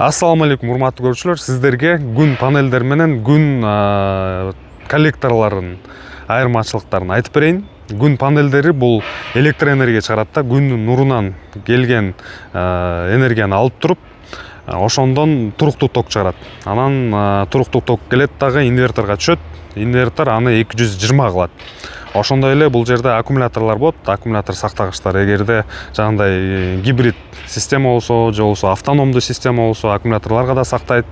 Ассаламу алейкум, урматтуу көрүүчүлөр. Сиздерге күн панелдер менен күн коллекторлорунун айырмачылыктарын айтып берейин. Күн панелдери бул электроэнергия чыгарат да, күндүн нурунан келген энергияны алып туруп, ошондон туруктуу ток чыгарат. Анан туруктуу ток келет дагы инверторго түшөт. Инвертор аны 220 кылат. Ошондой эле бул жерде аккумуляторлор болот. Аккумулятор сактагычтар, эгерде жагындай гибрид система болсо, же болбосо автономдуу система болсо, аккумуляторлорго да сактайт.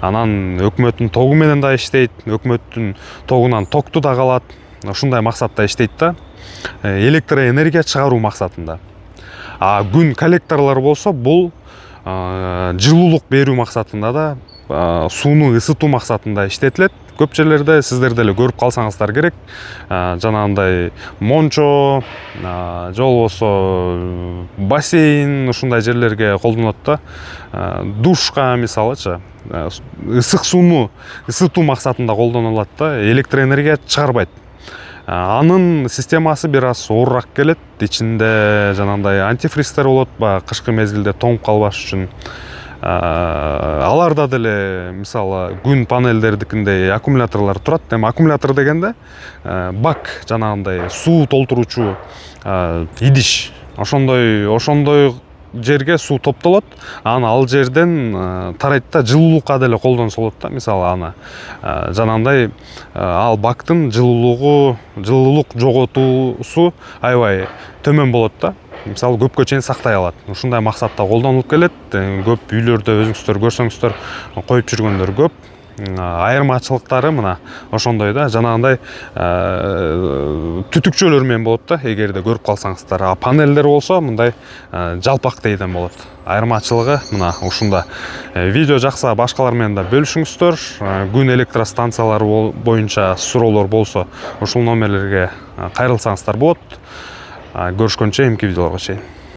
Анан өкмөттүн тогу менен да иштейт. Өкмөттүн тогунан токту да алат. Ушундай максатта иштейт да. Электроэнергия чыгаруу максатында. Күн коллекторлор болсо, бул жылуулук берүү максатында да, сууну ысытуу максатында иштетилет. Көп жерлерде сиздер деле көрүп калсаңыздар керек. Жанагындай мончо, же болбосо бассейн, ушундай жерлерге колдонот да. Душка мисалычы, ысык сууну ысытуу максатында колдонулат да, электроэнергия чыгарбайт. Анын системасы бир аз оорураак келет. Ичинде жанагындай антифристер болот, кышкы мезгилде тоңуп калбаш үчүн. Аларда деле мисалы күн панелдердикиндей аккумуляторлор турат. Эми аккумулятор дегенде бак, жанагындай суу толтуруучу идиш. Ошондой жерге суу топтолот. Аны ал жерден тарайт да, жылуулукка деле колдонсо болот да. Мисалы аны жанагындай ал бактын жылуулук жоготуусу аябай төмөн болот да. Мисалы көпкө чейин сактай алат. Ушундай максатта колдонулуп келет. Көп үйлөрдө өзүңүздөр көрсөңүздөр коюп жүргөндөр көп. Айырмачылыктары мына ошондой да, жанагындай түтүкчөлөр менен болот да, эгерде көрүп калсаңыздар. Панелдер болсо мындай жалпак дейден болот. Айырмачылыгы мына ушунда. Видео жакса башкалар менен да бөлүшүңүздөр. Күн электростанциялары боюнча суроолор болсо, ушул номерлерге кайрылсаңыздар болот. Görüşкөнчө эмки видеолорго чейин.